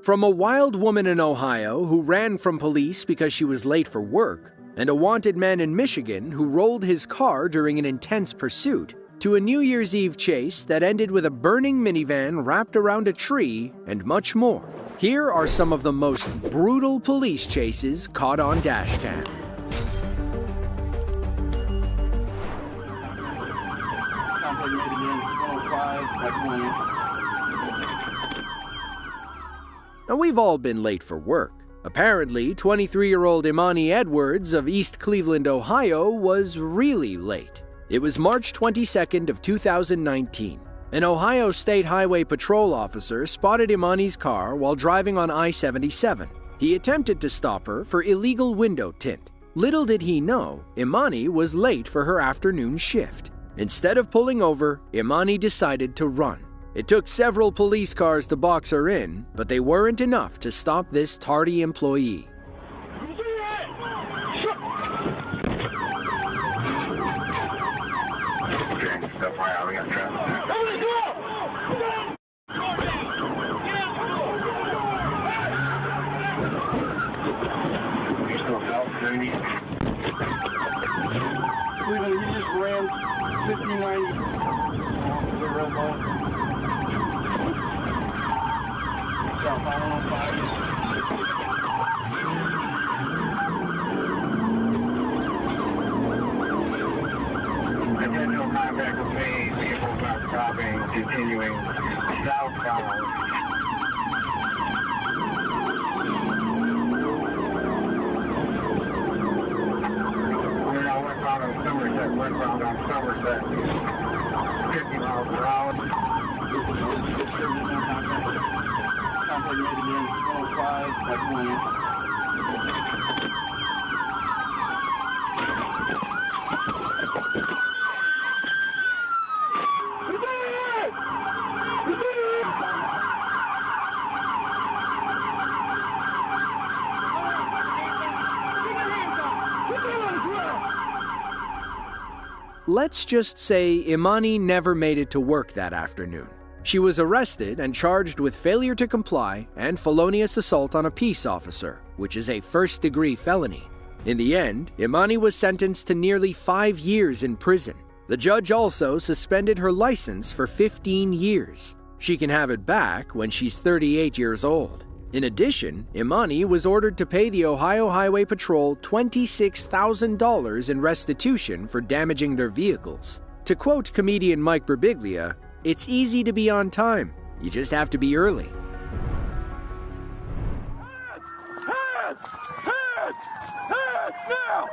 From a wild woman in Ohio who ran from police because she was late for work, and a wanted man in Michigan who rolled his car during an intense pursuit, to a New Year's Eve chase that ended with a burning minivan wrapped around a tree, and much more. Here are some of the most brutal police chases caught on dashcam. Now, we've all been late for work. Apparently, 23-year-old Imani Edwards of East Cleveland, Ohio, was really late. It was March 22nd of 2019. An Ohio State Highway Patrol officer spotted Imani's car while driving on I-77. He attempted to stop her for illegal window tint. Little did he know, Imani was late for her afternoon shift. Instead of pulling over, Imani decided to run. It took several police cars to box her in, but they weren't enough to stop this tardy employee. Cleveland, he just ran 5090. Additional contact was made. Vehicles not stopping, continuing southbound. We're now westbound on Somerset, 50 miles per hour. Contact made again, 105, that's 1. Let's just say Imani never made it to work that afternoon. She was arrested and charged with failure to comply and felonious assault on a peace officer, which is a first-degree felony. In the end, Imani was sentenced to nearly 5 years in prison. The judge also suspended her license for 15 years. She can have it back when she's 38 years old. In addition, Imani was ordered to pay the Ohio Highway Patrol $26,000 in restitution for damaging their vehicles. To quote comedian Mike Birbiglia, "It's easy to be on time. You just have to be early." Hands now!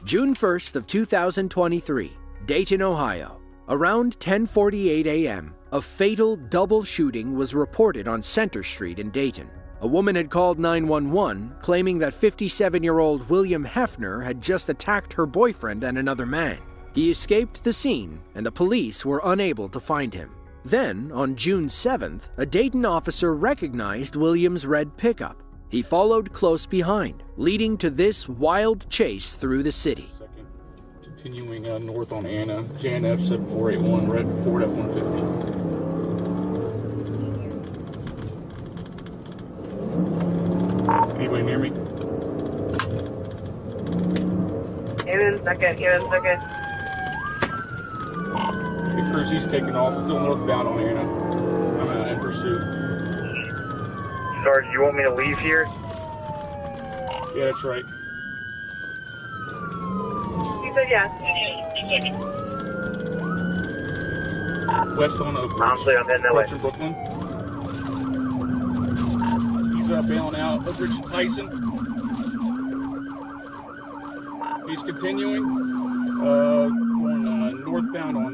June 1st of 2023, Dayton, Ohio. Around 10:48 a.m., a fatal double shooting was reported on Center Street in Dayton. A woman had called 911, claiming that 57-year-old William Hefner had just attacked her boyfriend and another man. He escaped the scene, and the police were unable to find him. Then, on June 7th, a Dayton officer recognized William's red pickup. He followed close behind, leading to this wild chase through the city. Continuing north on Anna, Jan F7481, red Ford F-150. Anybody near me? Give it a second. The cruisy's taking off, still northbound on Anna. I'm in pursuit. Sarge, you want me to leave here? Yeah, that's right. He said yes. West on Oak Ridge. Honestly, I'm heading that way. In Brooklyn. He's bailing out Oak Ridge Tyson. He's continuing. Going northbound on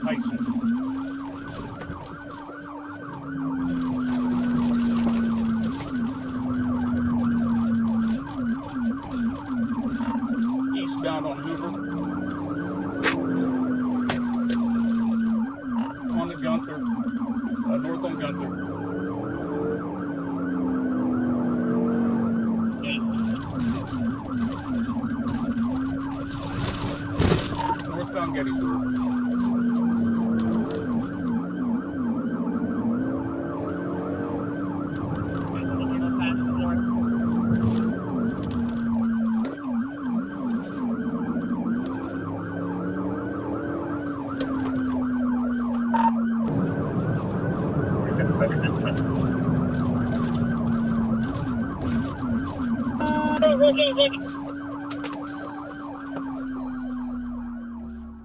Tyson. Eastbound on Hoover. On the Gunther. North on Gunther. Northbound Gettysburg.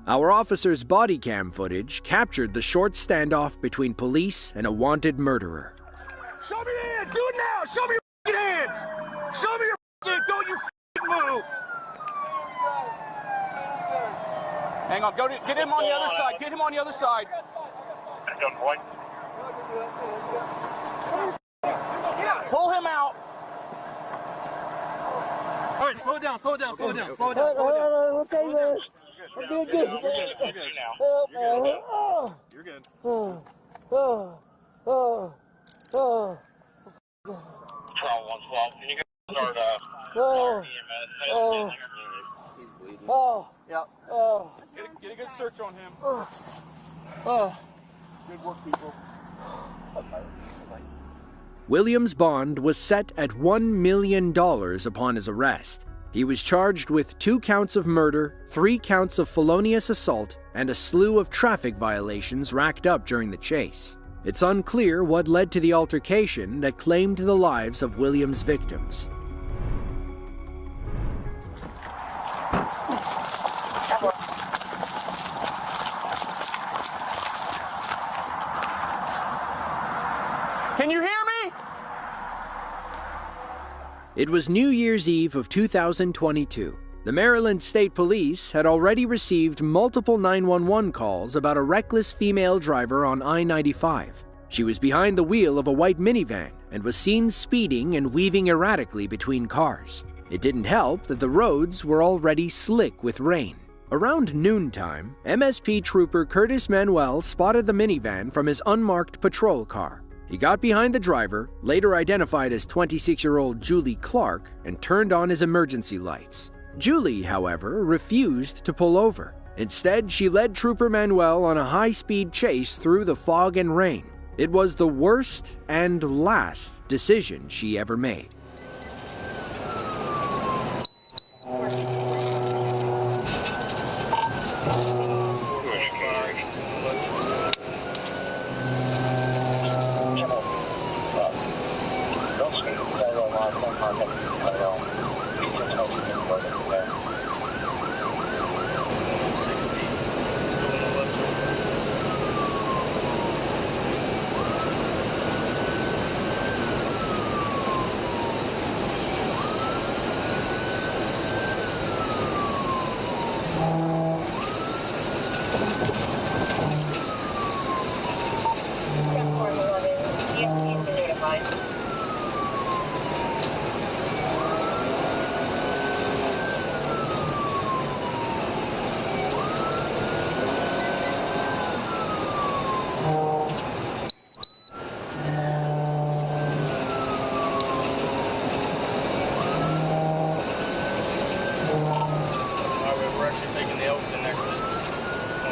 Our officer's body cam footage captured the short standoff between police and a wanted murderer. Show me your hands! Do it now! Show me your hands! Show me your hands! Don't you move! Hang on, get him on the other side. Get him on the other side. Pull him out. All right, slow down. Okay, man. I'm doing good. You're good now. You're good. Trial 112. Can you guys start Yep. Get a good search on him. Good work, people. Williams' bond was set at $1 million upon his arrest. He was charged with 2 counts of murder, 3 counts of felonious assault, and a slew of traffic violations racked up during the chase. It's unclear what led to the altercation that claimed the lives of Williams' victims. Can you hear me? It was New Year's Eve of 2022. The Maryland State Police had already received multiple 911 calls about a reckless female driver on I-95. She was behind the wheel of a white minivan and was seen speeding and weaving erratically between cars. It didn't help that the roads were already slick with rain. Around noontime, MSP Trooper Curtis Manuel spotted the minivan from his unmarked patrol car. He got behind the driver, later identified as 26-year-old Julie Clark, and turned on his emergency lights. Julie, however, refused to pull over. Instead, she led Trooper Manuel on a high-speed chase through the fog and rain. It was the worst and last decision she ever made.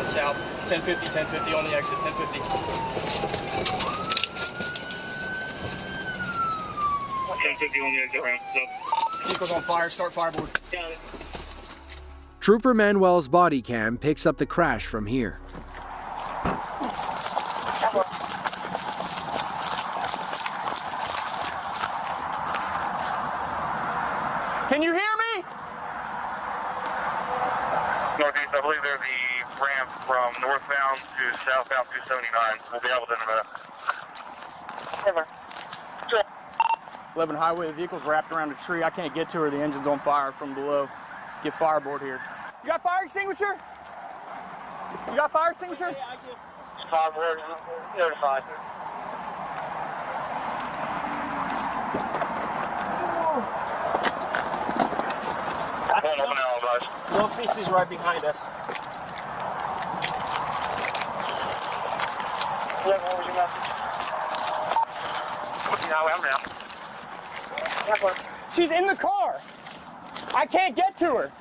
South, 1050 on the exit, 1050. 1050 on the exit ramp. Vehicle's on fire, start fireboard. Got it. Trooper Manuel's body cam picks up the crash from here. Can you hear me? Northeast, I believe they're the ramp from northbound to southbound 279. We'll be able to know. 11 highway, the vehicle's wrapped around a tree. I can't get to her. The engine's on fire from below. Get fireboard here. You got fire extinguisher? You got fire extinguisher? Yeah, I do. Fireboard, notified. Pulling up now, guys. No feces right behind us. Yeah, what was your message? I'm now. She's in the car. I can't get to her.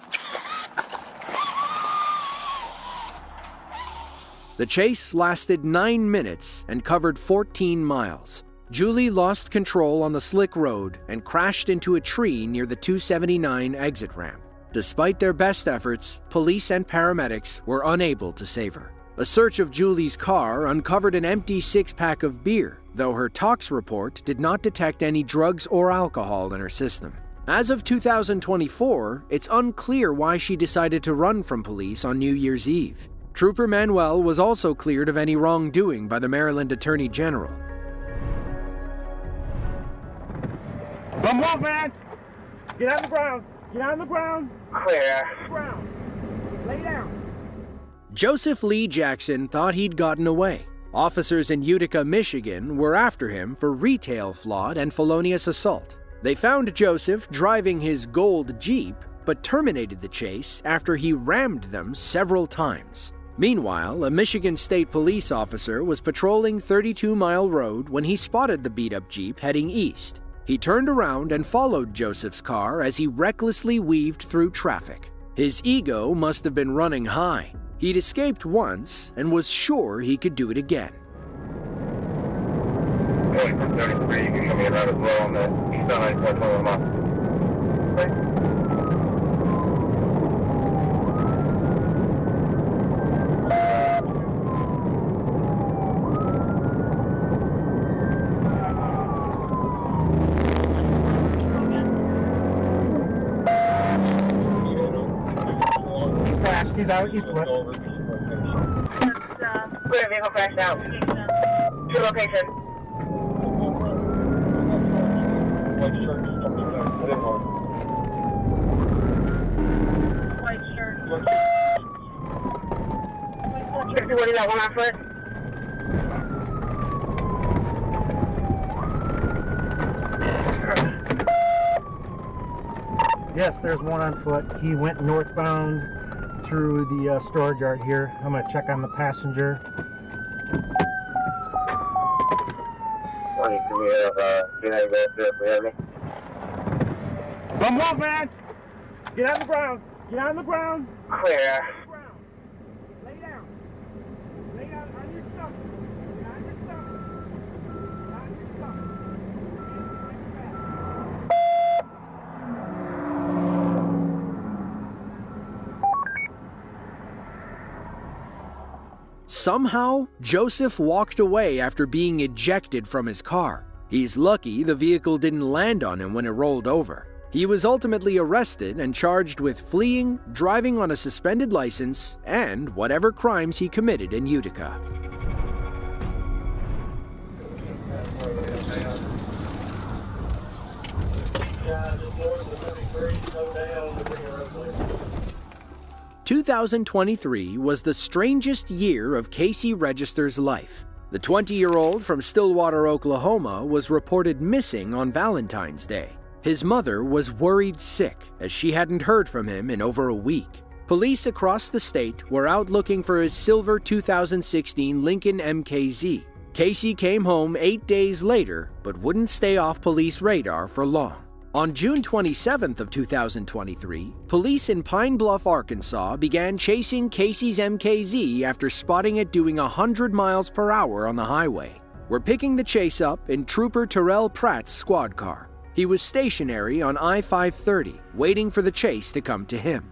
The chase lasted 9 minutes and covered 14 miles. Julie lost control on the slick road and crashed into a tree near the 279 exit ramp. Despite their best efforts, police and paramedics were unable to save her. A search of Julie's car uncovered an empty six-pack of beer, though her tox report did not detect any drugs or alcohol in her system. As of 2024, it's unclear why she decided to run from police on New Year's Eve. Trooper Manuel was also cleared of any wrongdoing by the Maryland Attorney General. Come on, man! Get on the ground! Get on the ground! Clear. Ground! Lay down! Joseph Lee Jackson thought he'd gotten away. Officers in Utica, Michigan were after him for retail fraud and felonious assault. They found Joseph driving his gold Jeep, but terminated the chase after he rammed them several times. Meanwhile, a Michigan State police officer was patrolling 32 Mile Road when he spotted the beat-up Jeep heading east. He turned around and followed Joseph's car as he recklessly weaved through traffic. His ego must have been running high. He'd escaped once and was sure he could do it again. Going from 33, you can show me around as well on that east side, 4 miles. He's out, he's what? Clear vehicle crashed out. To location. White shirt. 51, you got one on foot? Yes, there's one on foot. He went northbound through the storage yard here. I'm going to check on the passenger. Come on, man! Get on the ground! Get on the ground! Clear. Lay down! Lay down on your stomach! Get on your stomach! Get on your stomach! Somehow, Joseph walked away after being ejected from his car. He's lucky the vehicle didn't land on him when it rolled over. He was ultimately arrested and charged with fleeing, driving on a suspended license, and whatever crimes he committed in Utica. – 2023 was the strangest year of Casey Register's life. The 20-year-old from Stillwater, Oklahoma, was reported missing on Valentine's Day. His mother was worried sick, as she hadn't heard from him in over a week. Police across the state were out looking for his silver 2016 Lincoln MKZ. Casey came home 8 days later, but wouldn't stay off police radar for long. On June 27th of 2023, police in Pine Bluff, Arkansas began chasing Casey's MKZ after spotting it doing 100 miles per hour on the highway. We're picking the chase up in Trooper Terrell Pratt's squad car. He was stationary on I-530, waiting for the chase to come to him.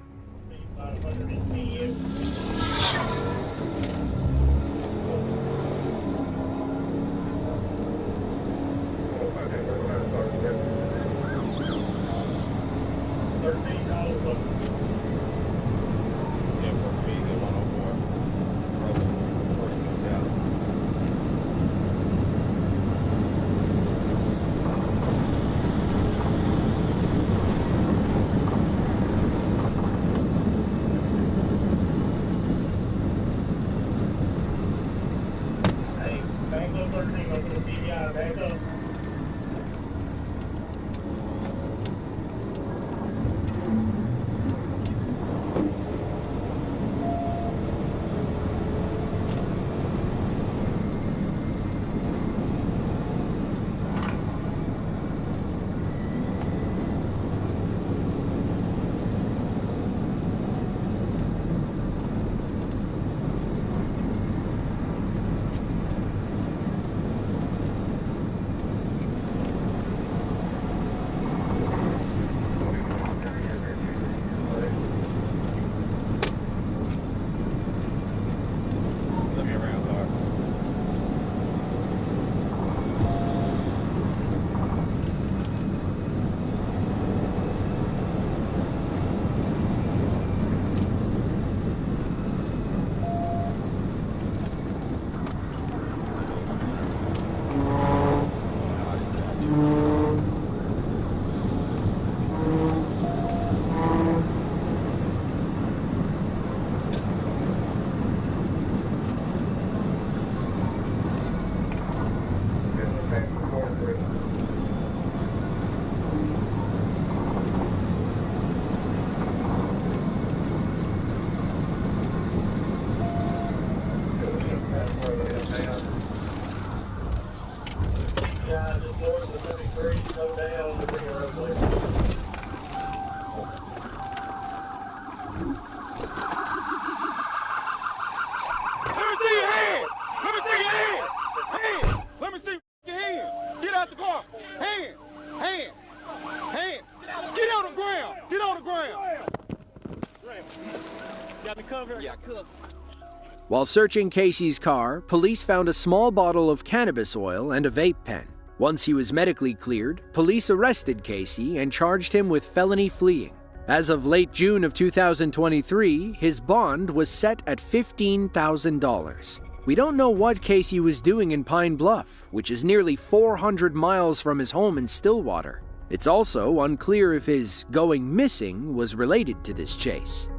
While searching Casey's car, police found a small bottle of cannabis oil and a vape pen. Once he was medically cleared, police arrested Casey and charged him with felony fleeing. As of late June of 2023, his bond was set at $15,000. We don't know what Casey was doing in Pine Bluff, which is nearly 400 miles from his home in Stillwater. It's also unclear if his going missing was related to this chase.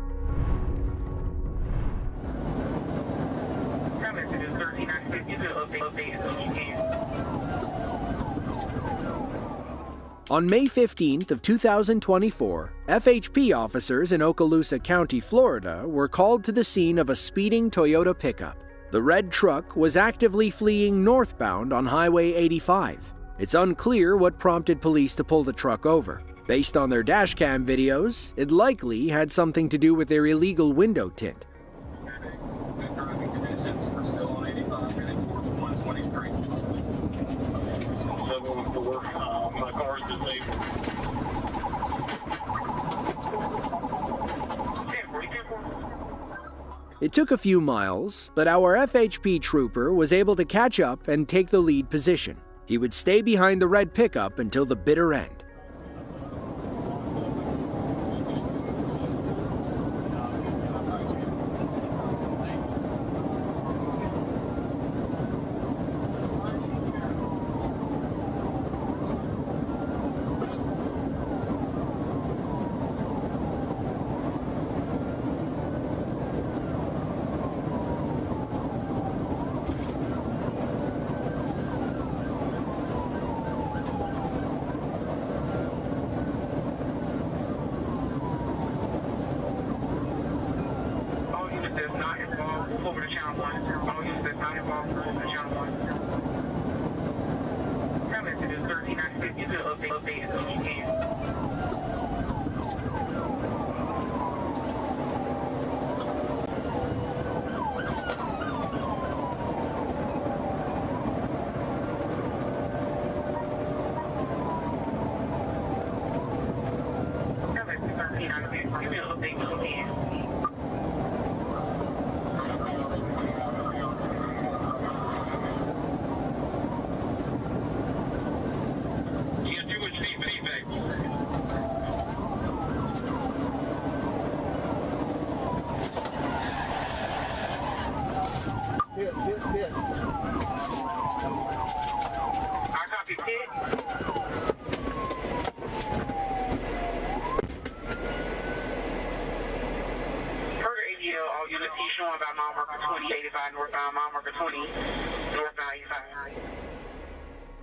On May 15th of 2024, FHP officers in Okaloosa County, Florida, were called to the scene of a speeding Toyota pickup. The red truck was actively fleeing northbound on Highway 85. It's unclear what prompted police to pull the truck over. Based on their dashcam videos, it likely had something to do with their illegal window tint. It took a few miles, but our FHP trooper was able to catch up and take the lead position. He would stay behind the red pickup until the bitter end.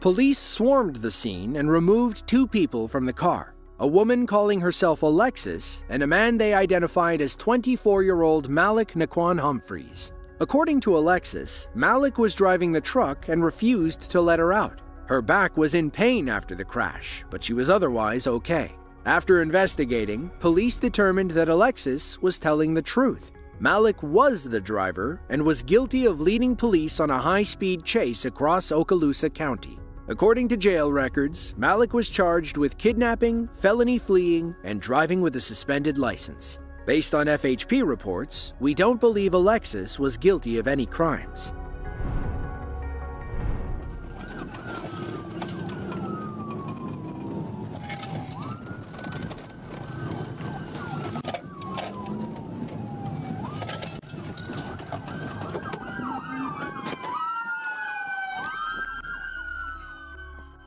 Police swarmed the scene and removed two people from the car, a woman calling herself Alexis and a man they identified as 24-year-old Malik Naquan Humphreys. According to Alexis, Malik was driving the truck and refused to let her out. Her back was in pain after the crash, but she was otherwise okay. After investigating, police determined that Alexis was telling the truth. Malik was the driver and was guilty of leading police on a high-speed chase across Okaloosa County. According to jail records, Malik was charged with kidnapping, felony fleeing, and driving with a suspended license. Based on FHP reports, we don't believe Alexis was guilty of any crimes.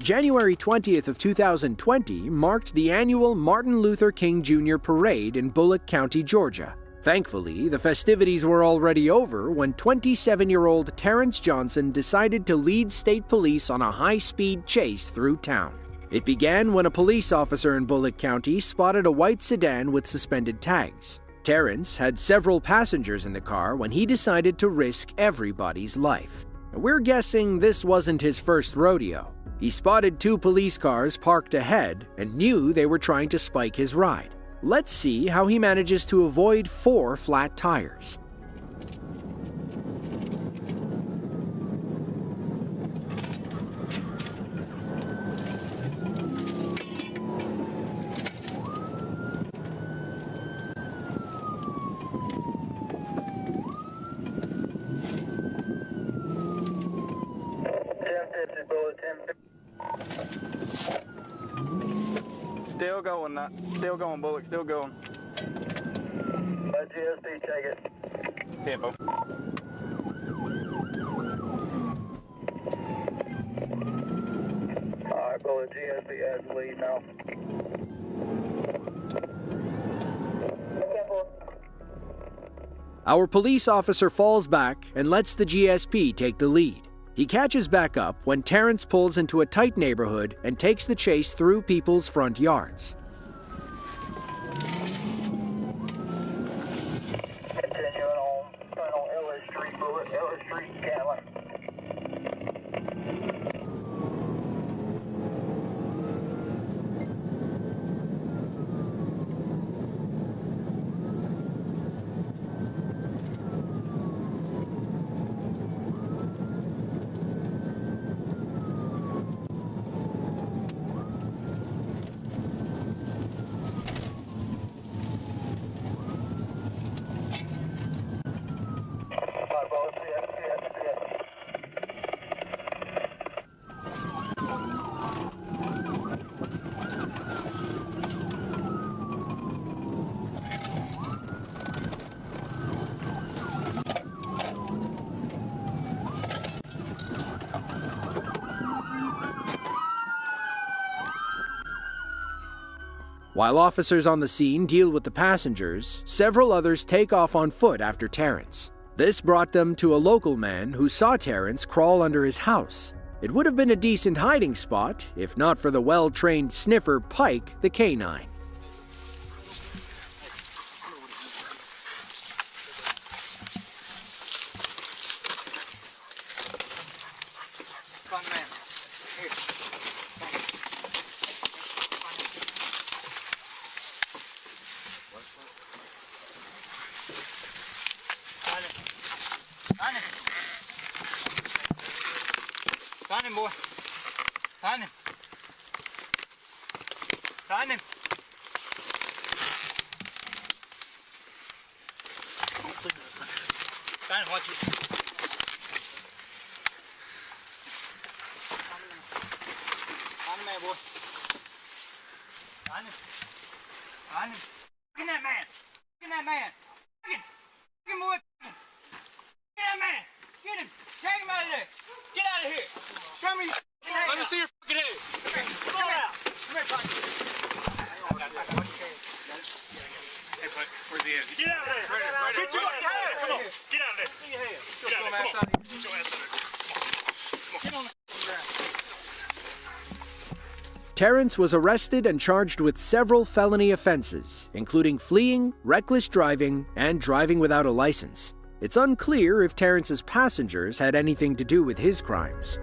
January 20th of 2020 marked the annual Martin Luther King Jr. Parade in Bullock County, Georgia. Thankfully, the festivities were already over when 27-year-old Terrence Johnson decided to lead state police on a high-speed chase through town. It began when a police officer in Bullock County spotted a white sedan with suspended tags. Terrence had several passengers in the car when he decided to risk everybody's life. We're guessing this wasn't his first rodeo. He spotted 2 police cars parked ahead and knew they were trying to spike his ride. Let's see how he manages to avoid 4 flat tires. Still going, Bullock, still going. Let GSP check it. Tempo. Alright, Bullet, GSP has the lead now. Our police officer falls back and lets the GSP take the lead. He catches back up when Terrence pulls into a tight neighborhood and takes the chase through people's front yards. Continuing on Ellis Street, Bullet, Ellis Street, Cadillac. While officers on the scene deal with the passengers, several others take off on foot after Terrence. This brought them to a local man who saw Terrence crawl under his house. It would have been a decent hiding spot if not for the well-trained sniffer Pike, the canine. Find him, boy. Find him. Find him. Find him, watch it. Find him, man, boy. Find him. Find him. Look at that man. Look at that man. Look at him, boy. Look at that man. Get him. Take him out of there. Get out of here. Show me your head. Let me see your fucking head. Come out. Come here, Pike. Hey, Pike, where's the head? Get out of there. Get your ass out of there. Come on. Get out of there. Get your head. Get out of there. Come on. Get your ass out of there. Come on. Get on the ground. Terrence was arrested and charged with several felony offenses, including fleeing, reckless driving, and driving without a license. It's unclear if Terrence's passengers had anything to do with his crimes.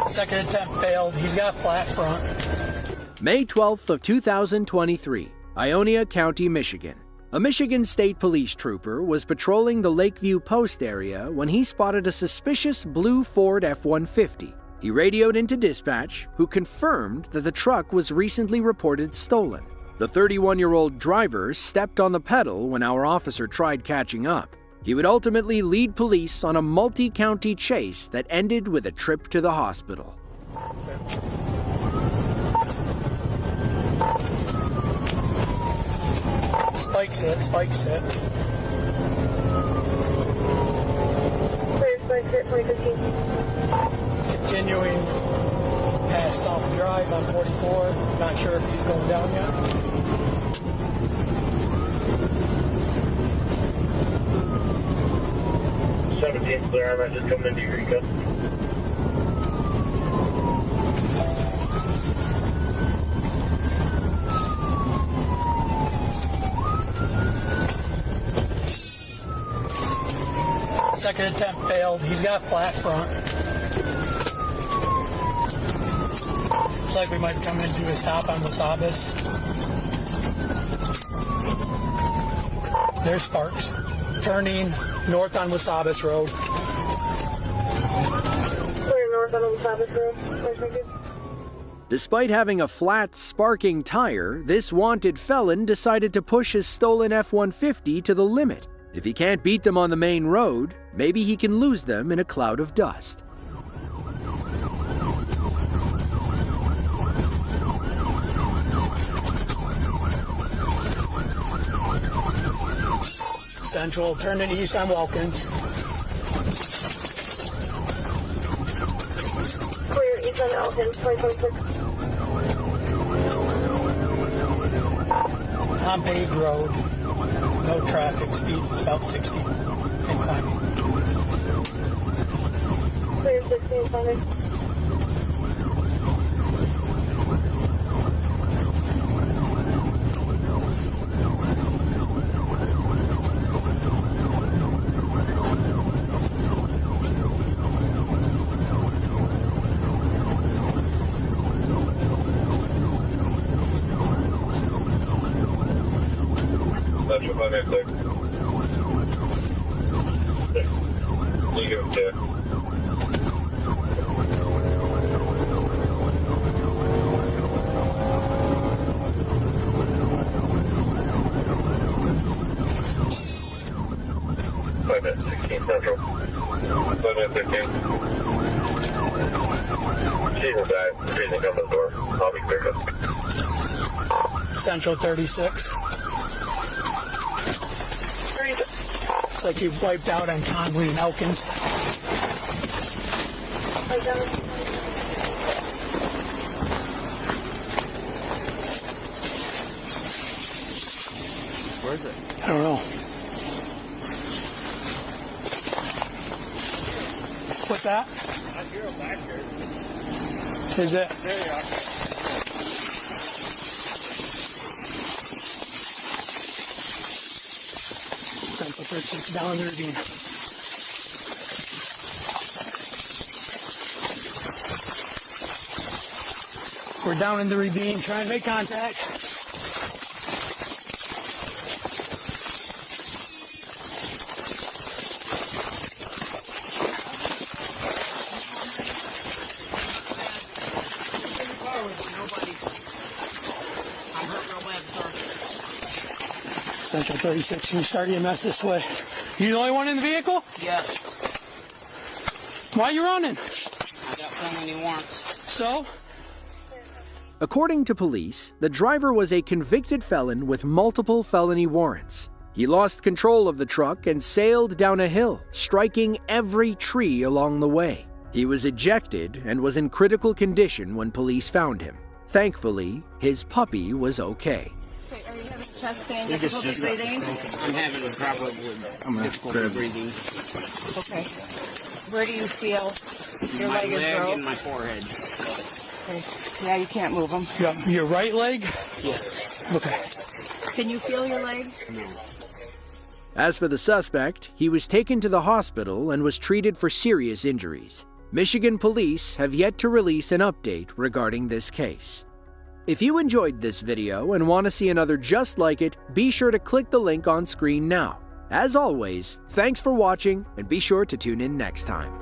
Second attempt failed. He's got a flat front. May 12th of 2023, Ionia County, Michigan. A Michigan State Police trooper was patrolling the Lakeview Post area when he spotted a suspicious blue Ford F-150. He radioed into dispatch, who confirmed that the truck was recently reported stolen. The 31-year-old driver stepped on the pedal when our officer tried catching up. He would ultimately lead police on a multi-county chase that ended with a trip to the hospital. Spike set, spike set. Drive on 44. Not sure if he's going down yet. Clear, I'm just coming into your custody. Second attempt failed. He's got flat front. Looks like we might come into a stop on Wasabas. There's Sparks. Turning north on Wasabas Road. Clear north on Wasabas Road. Despite having a flat, sparking tire, this wanted felon decided to push his stolen F-150 to the limit. If he can't beat them on the main road, maybe he can lose them in a cloud of dust. Central, turning east on Wilkins. Clear east on Wilkins, 2026. On paved road. No traffic, speed is about 60 and climbing. Clear 60 and climbing. That's what I'm clear. You go there. Five minutes, 16 Central. 5 minutes, 13. She will die. Freezing on the door. I'll be clear. Central 36. Looks like you've wiped out on Conway and Elkins. Where is it? I don't know. What's that? I hear him back here. Is it? There you are. Central 36 down the ravine. We're down in the ravine, trying to make contact. Central 36, can you start EMS this way? You the only one in the vehicle? Yes. Why are you running? I got so many warrants. So? According to police, the driver was a convicted felon with multiple felony warrants. He lost control of the truck and sailed down a hill, striking every tree along the way. He was ejected and was in critical condition when police found him. Thankfully, his puppy was okay. Okay, are you having chest pain, difficulty breathing? I'm having a problem with difficulty breathing. Okay. Where do you feel your leg is My leg broke? and my forehead. Okay. Yeah, you can't move them. Yeah, your right leg? Yes. Okay. Can you feel your leg? No. As for the suspect, he was taken to the hospital and was treated for serious injuries. Michigan police have yet to release an update regarding this case. If you enjoyed this video and want to see another just like it, be sure to click the link on screen now. As always, thanks for watching and be sure to tune in next time.